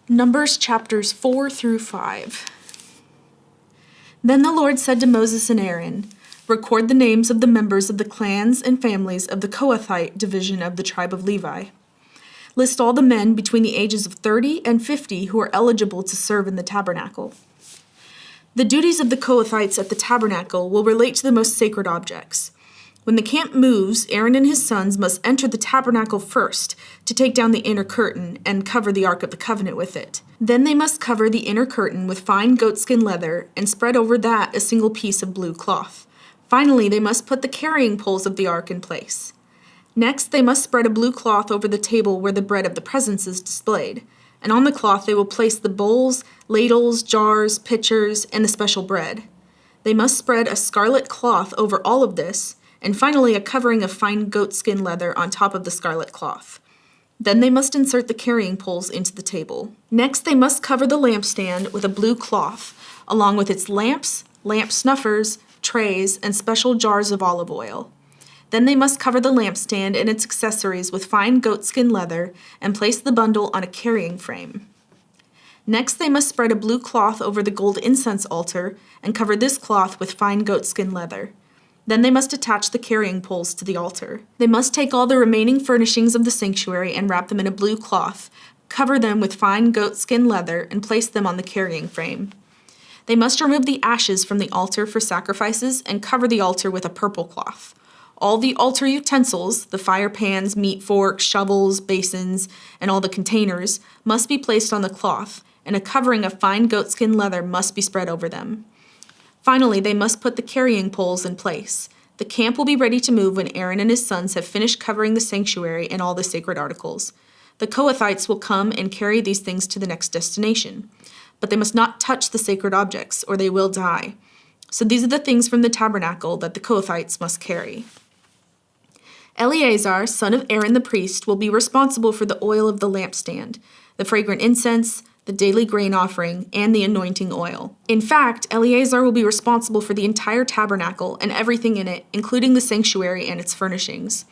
Numbers chapters 4 through 5. Then the Lord said to Moses and Aaron, "Record the names of the members of the clans and families of the Kohathite division of the tribe of Levi. List all the men between the ages of 30 and 50 who are eligible to serve in the tabernacle. The duties of the Kohathites at the tabernacle will relate to the most sacred objects. When the camp moves, Aaron and his sons must enter the tabernacle first to take down the inner curtain and cover the Ark of the Covenant with it. Then they must cover the inner curtain with fine goatskin leather and spread over that a single piece of blue cloth. Finally, they must put the carrying poles of the Ark in place. Next, they must spread a blue cloth over the table where the bread of the presence is displayed, and on the cloth they will place the bowls, ladles, jars, pitchers, and the special bread. They must spread a scarlet cloth over all of this, and finally a covering of fine goatskin leather on top of the scarlet cloth. Then they must insert the carrying poles into the table. Next, they must cover the lampstand with a blue cloth, along with its lamps, lamp snuffers, trays, and special jars of olive oil. Then they must cover the lampstand and its accessories with fine goatskin leather and place the bundle on a carrying frame. Next, they must spread a blue cloth over the gold incense altar and cover this cloth with fine goatskin leather. Then they must attach the carrying poles to the altar. They must take all the remaining furnishings of the sanctuary and wrap them in a blue cloth, cover them with fine goatskin leather, and place them on the carrying frame. They must remove the ashes from the altar for sacrifices and cover the altar with a purple cloth. All the altar utensils, the fire pans, meat forks, shovels, basins, and all the containers, must be placed on the cloth, and a covering of fine goatskin leather must be spread over them. Finally, they must put the carrying poles in place. The camp will be ready to move when Aaron and his sons have finished covering the sanctuary and all the sacred articles. The Kohathites will come and carry these things to the next destination. But they must not touch the sacred objects, or they will die. So these are the things from the tabernacle that the Kohathites must carry. Eleazar, son of Aaron the priest, will be responsible for the oil of the lampstand, the fragrant incense, the daily grain offering, and the anointing oil. In fact, Eleazar will be responsible for the entire tabernacle and everything in it, including the sanctuary and its furnishings.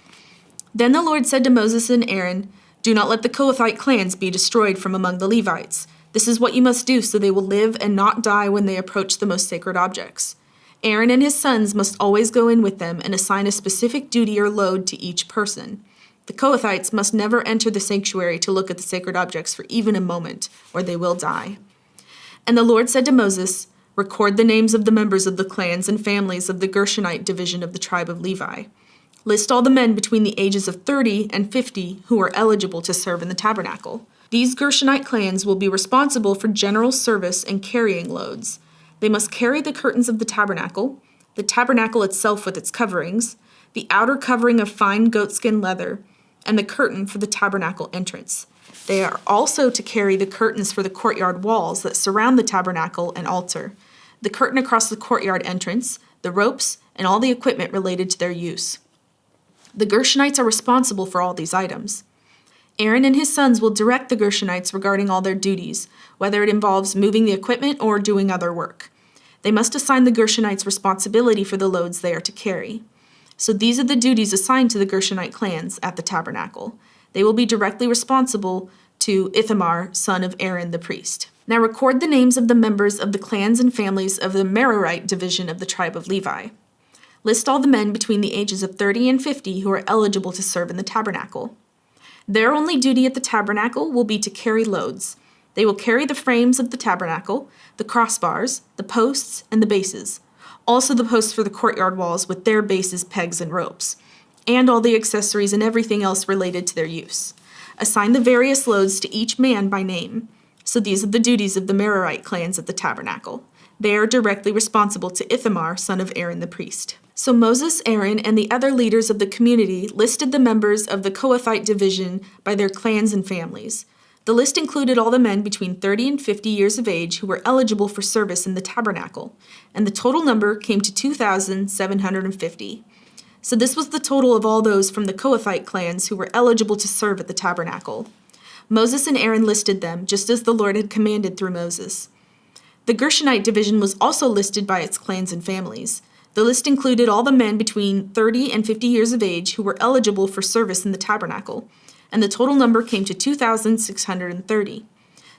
Then the Lord said to Moses and Aaron, "Do not let the Kohathite clans be destroyed from among the Levites. This is what you must do so they will live and not die when they approach the most sacred objects. Aaron and his sons must always go in with them and assign a specific duty or load to each person. The Kohathites must never enter the sanctuary to look at the sacred objects for even a moment, or they will die." And the Lord said to Moses, "Record the names of the members of the clans and families of the Gershonite division of the tribe of Levi. List all the men between the ages of 30 and 50 who are eligible to serve in the tabernacle. These Gershonite clans will be responsible for general service and carrying loads. They must carry the curtains of the tabernacle itself with its coverings, the outer covering of fine goatskin leather, and the curtain for the tabernacle entrance. They are also to carry the curtains for the courtyard walls that surround the tabernacle and altar, the curtain across the courtyard entrance, the ropes, and all the equipment related to their use. The Gershonites are responsible for all these items. Aaron and his sons will direct the Gershonites regarding all their duties, whether it involves moving the equipment or doing other work. They must assign the Gershonites responsibility for the loads they are to carry. So these are the duties assigned to the Gershonite clans at the tabernacle. They will be directly responsible to Ithamar, son of Aaron the priest. Now record the names of the members of the clans and families of the Merarite division of the tribe of Levi. List all the men between the ages of 30 and 50 who are eligible to serve in the tabernacle. Their only duty at the tabernacle will be to carry loads. They will carry the frames of the tabernacle, the crossbars, the posts, and the bases. Also the posts for the courtyard walls with their bases, pegs, and ropes, and all the accessories and everything else related to their use. Assign the various loads to each man by name. So these are the duties of the Merarite clans at the tabernacle. They are directly responsible to Ithamar, son of Aaron the priest. So Moses, Aaron, and the other leaders of the community listed the members of the Kohathite division by their clans and families. The list included all the men between 30 and 50 years of age who were eligible for service in the tabernacle, and the total number came to 2,750. So this was the total of all those from the Kohathite clans who were eligible to serve at the tabernacle. Moses and Aaron listed them, just as the Lord had commanded through Moses. The Gershonite division was also listed by its clans and families. The list included all the men between 30 and 50 years of age who were eligible for service in the tabernacle, and the total number came to 2,630.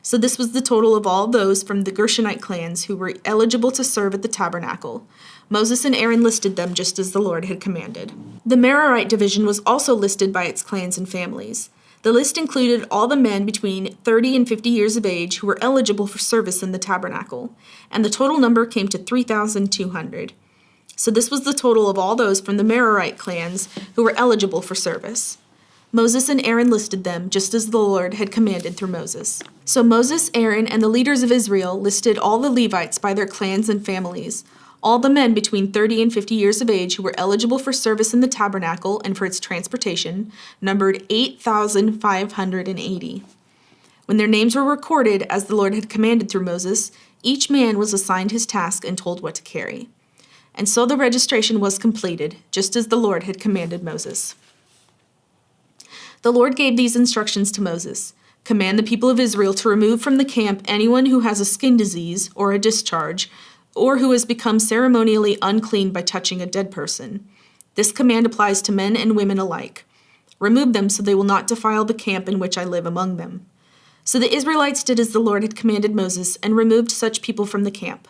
So this was the total of all those from the Gershonite clans who were eligible to serve at the tabernacle. Moses and Aaron listed them just as the Lord had commanded. The Merarite division was also listed by its clans and families. The list included all the men between 30 and 50 years of age who were eligible for service in the tabernacle, and the total number came to 3,200. So this was the total of all those from the Merarite clans who were eligible for service. Moses and Aaron listed them just as the Lord had commanded through Moses. So Moses, Aaron, and the leaders of Israel listed all the Levites by their clans and families, all the men between 30 and 50 years of age who were eligible for service in the tabernacle and for its transportation, numbered 8,580. When their names were recorded as the Lord had commanded through Moses, each man was assigned his task and told what to carry. And so the registration was completed, just as the Lord had commanded Moses. The Lord gave these instructions to Moses. Command the people of Israel to remove from the camp anyone who has a skin disease or a discharge, or who has become ceremonially unclean by touching a dead person. This command applies to men and women alike. Remove them so they will not defile the camp in which I live among them. So the Israelites did as the Lord had commanded Moses and removed such people from the camp.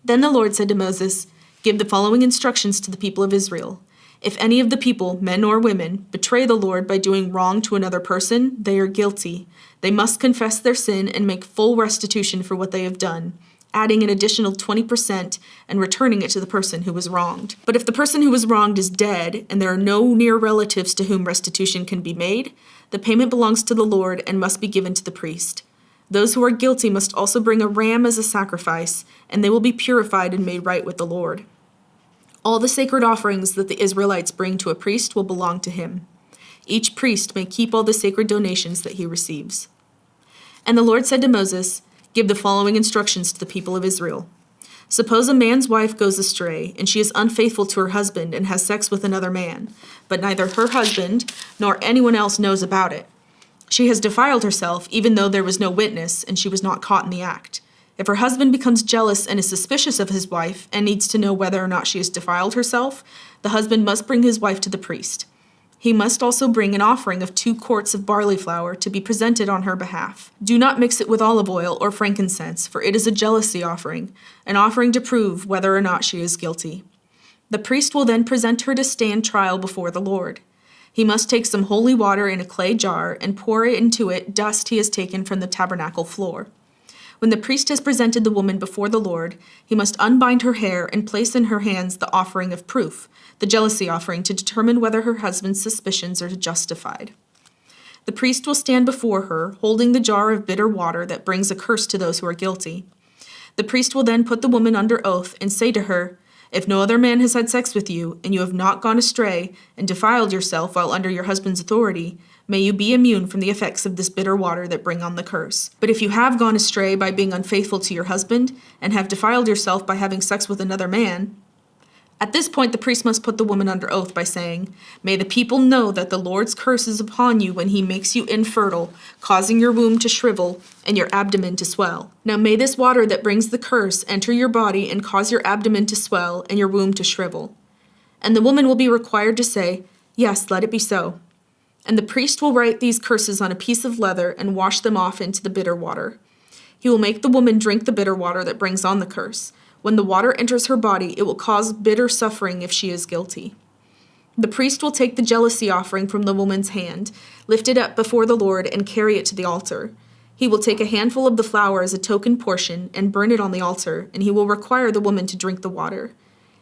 Then the Lord said to Moses, "Give the following instructions to the people of Israel. If any of the people, men or women, betray the Lord by doing wrong to another person, they are guilty. They must confess their sin and make full restitution for what they have done, adding an additional 20% and returning it to the person who was wronged. But if the person who was wronged is dead and there are no near relatives to whom restitution can be made, the payment belongs to the Lord and must be given to the priest. Those who are guilty must also bring a ram as a sacrifice, and they will be purified and made right with the Lord. All the sacred offerings that the Israelites bring to a priest will belong to him. Each priest may keep all the sacred donations that he receives." And the Lord said to Moses, "Give the following instructions to the people of Israel. Suppose a man's wife goes astray, and she is unfaithful to her husband and has sex with another man, but neither her husband nor anyone else knows about it. She has defiled herself, even though there was no witness, and she was not caught in the act. If her husband becomes jealous and is suspicious of his wife and needs to know whether or not she has defiled herself, the husband must bring his wife to the priest. He must also bring an offering of 2 quarts of barley flour to be presented on her behalf. Do not mix it with olive oil or frankincense, for it is a jealousy offering, an offering to prove whether or not she is guilty. The priest will then present her to stand trial before the Lord. He must take some holy water in a clay jar and pour into it dust he has taken from the tabernacle floor. When the priest has presented the woman before the Lord, he must unbind her hair and place in her hands the offering of proof, the jealousy offering, to determine whether her husband's suspicions are justified. The priest will stand before her, holding the jar of bitter water that brings a curse to those who are guilty. The priest will then put the woman under oath and say to her, "If no other man has had sex with you, and you have not gone astray and defiled yourself while under your husband's authority, may you be immune from the effects of this bitter water that bring on the curse. But if you have gone astray by being unfaithful to your husband, and have defiled yourself by having sex with another man," at this point the priest must put the woman under oath by saying, "May the people know that the Lord's curse is upon you when he makes you infertile, causing your womb to shrivel and your abdomen to swell. Now may this water that brings the curse enter your body and cause your abdomen to swell and your womb to shrivel." And the woman will be required to say, "Yes, let it be so." And the priest will write these curses on a piece of leather and wash them off into the bitter water. He will make the woman drink the bitter water that brings on the curse. When the water enters her body, it will cause bitter suffering if she is guilty. The priest will take the jealousy offering from the woman's hand, lift it up before the Lord, and carry it to the altar. He will take a handful of the flour as a token portion and burn it on the altar, and he will require the woman to drink the water.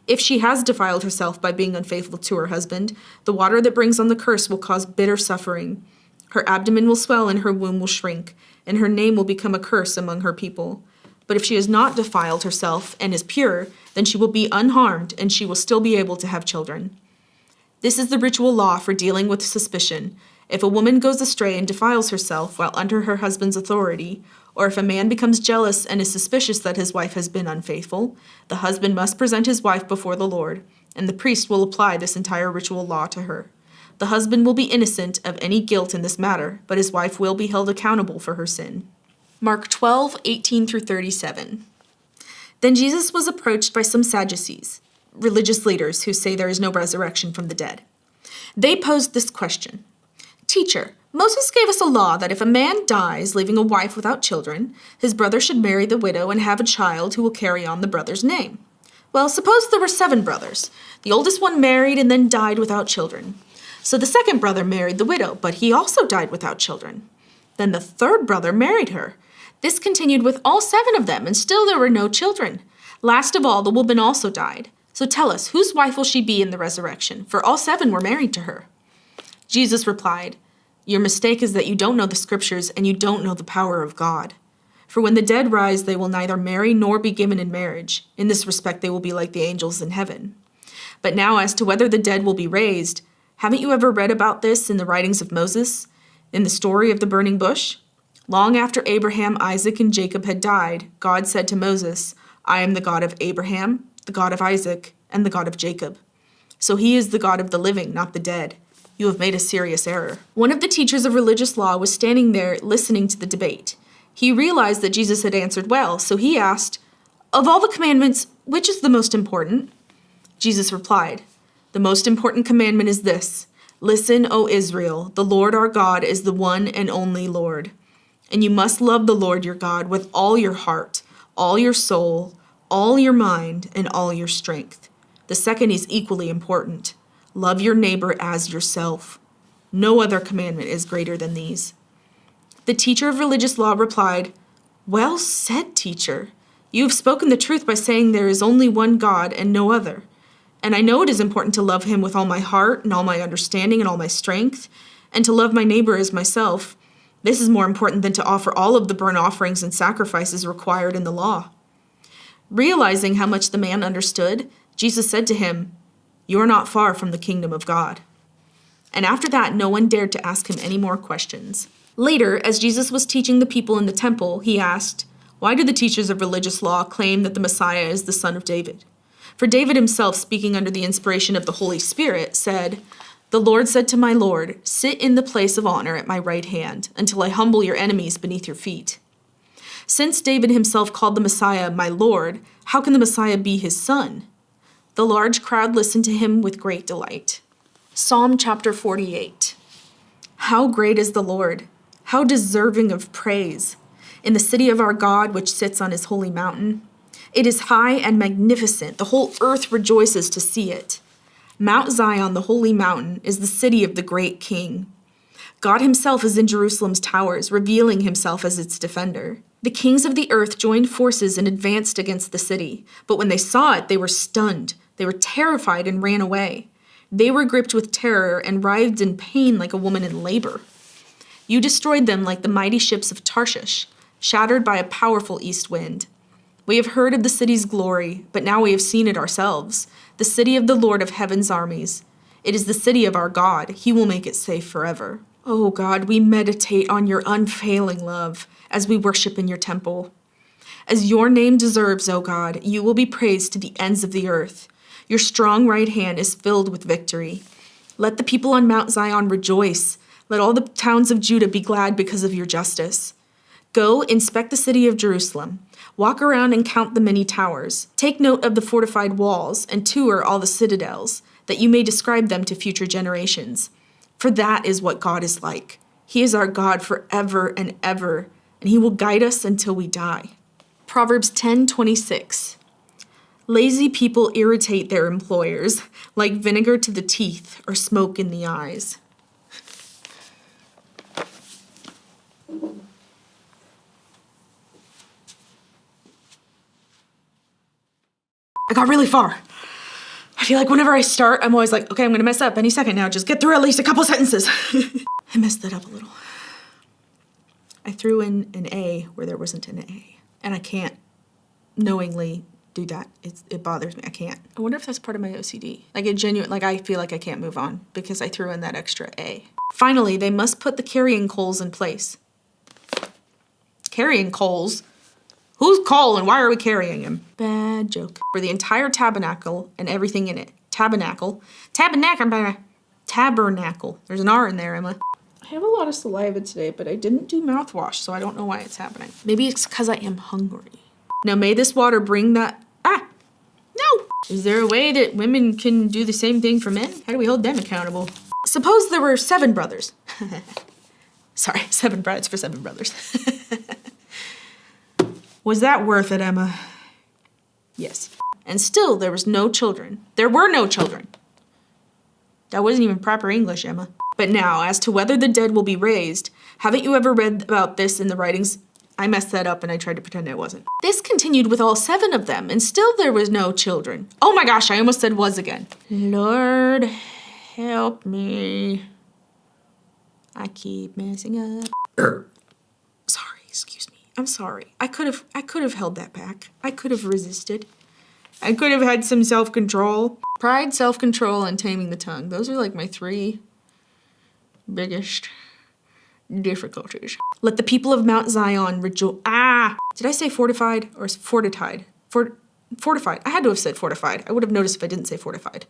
If she has defiled herself by being unfaithful to her husband, the water that brings on the curse will cause bitter suffering. Her abdomen will swell and her womb will shrink, and her name will become a curse among her people. But if she has not defiled herself and is pure, then she will be unharmed, and she will still be able to have children. This is the ritual law for dealing with suspicion. If a woman goes astray and defiles herself while under her husband's authority, or if a man becomes jealous and is suspicious that his wife has been unfaithful, the husband must present his wife before the Lord, and the priest will apply this entire ritual law to her. The husband will be innocent of any guilt in this matter, but his wife will be held accountable for her sin. Mark 12:18-37. Then Jesus was approached by some Sadducees, religious leaders who say there is no resurrection from the dead. They posed this question: Teacher, Moses gave us a law that if a man dies leaving a wife without children, his brother should marry the widow and have a child who will carry on the brother's name. Well, suppose there were 7 brothers. The oldest one married and then died without children. So the second brother married the widow, but he also died without children. Then the third brother married her. This continued with all 7 of them, and still there were no children. Last of all, the woman also died. So tell us, whose wife will she be in the resurrection? For all 7 were married to her. Jesus replied, Your mistake is that you don't know the scriptures and you don't know the power of God. For when the dead rise, they will neither marry nor be given in marriage. In this respect, they will be like the angels in heaven. But now as to whether the dead will be raised, haven't you ever read about this in the writings of Moses, in the story of the burning bush? Long after Abraham, Isaac, and Jacob had died, God said to Moses, I am the God of Abraham, the God of Isaac, and the God of Jacob. So he is the God of the living, not the dead. You have made a serious error. One of the teachers of religious law was standing there listening to the debate. He realized that Jesus had answered well, so he asked, Of all the commandments, which is the most important? Jesus replied, The most important commandment is this, Listen, O Israel, the Lord our God is the one and only Lord. And you must love the Lord your God with all your heart, all your soul, all your mind, and all your strength. The second is equally important. Love your neighbor as yourself. No other commandment is greater than these. The teacher of religious law replied, Well said, teacher. You have spoken the truth by saying there is only one God and no other. And I know it is important to love him with all my heart and all my understanding and all my strength, and to love my neighbor as myself. This is more important than to offer all of the burnt offerings and sacrifices required in the law. Realizing how much the man understood, Jesus said to him, You are not far from the kingdom of God. And after that, no one dared to ask him any more questions. Later, as Jesus was teaching the people in the temple, he asked, Why do the teachers of religious law claim that the Messiah is the son of David? For David himself, speaking under the inspiration of the Holy Spirit, said, The Lord said to my Lord, Sit in the place of honor at my right hand, until I humble your enemies beneath your feet. Since David himself called the Messiah my Lord, how can the Messiah be his son? The large crowd listened to him with great delight. Psalm chapter 48. How great is the Lord! How deserving of praise! In the city of our God, which sits on his holy mountain. It is high and magnificent. The whole earth rejoices to see it. Mount Zion, the holy mountain, is the city of the great King. God himself is in Jerusalem's towers, revealing himself as its defender. The kings of the earth joined forces and advanced against the city. But when they saw it, they were stunned. They were terrified and ran away. They were gripped with terror and writhed in pain like a woman in labor. You destroyed them like the mighty ships of Tarshish, shattered by a powerful east wind. We have heard of the city's glory, but now we have seen it ourselves, the city of the Lord of heaven's armies. It is the city of our God. He will make it safe forever. Oh God, we meditate on your unfailing love as we worship in your temple. As your name deserves, O God, you will be praised to the ends of the earth. Your strong right hand is filled with victory. Let the people on Mount Zion rejoice. Let all the towns of Judah be glad because of your justice. Go, inspect the city of Jerusalem. Walk around and count the many towers. Take note of the fortified walls and tour all the citadels, that you may describe them to future generations. For that is what God is like. He is our God forever and ever, and he will guide us until we die. Proverbs 10:26. Lazy people irritate their employers, like vinegar to the teeth or smoke in the eyes. I got really far. I feel like whenever I start, I'm always like, okay, I'm gonna mess up any second now. Just get through at least a couple sentences. I messed that up a little. I threw in an A where there wasn't an A. And I can't knowingly do that. It bothers me. I can't. I wonder if that's part of my OCD. I feel like I can't move on because I threw in that extra A. Finally, they must put the carrying coals in place. Carrying coals? Who's Cole and why are we carrying him? Bad joke. For the entire tabernacle and everything in it. Tabernacle. There's an R in there, Emma. I have a lot of saliva today, but I didn't do mouthwash, so I don't know why it's happening. Maybe it's because I am hungry. Now may this water bring that... No! Is there a way that women can do the same thing for men? How do we hold them accountable? Suppose there were 7 brothers. Sorry, 7 brides for 7 brothers. Was that worth it, Emma? Yes. And still there was no children. There were no children. That wasn't even proper English, Emma. But now, as to whether the dead will be raised, haven't you ever read about this in the writings? I messed that up and I tried to pretend it wasn't. This continued with all 7 of them, and still there was no children. Oh my gosh, I almost said was again. Lord, help me. I keep messing up. Sorry, excuse me. I'm sorry. I could have held that back. I could have resisted. I could have had some self-control. Pride, self-control, and taming the tongue. Those are like my 3 biggest difficulties. Let the people of Mount Zion rejoice. Did I say fortified or fortified? Fortified. I had to have said fortified. I would have noticed if I didn't say fortified.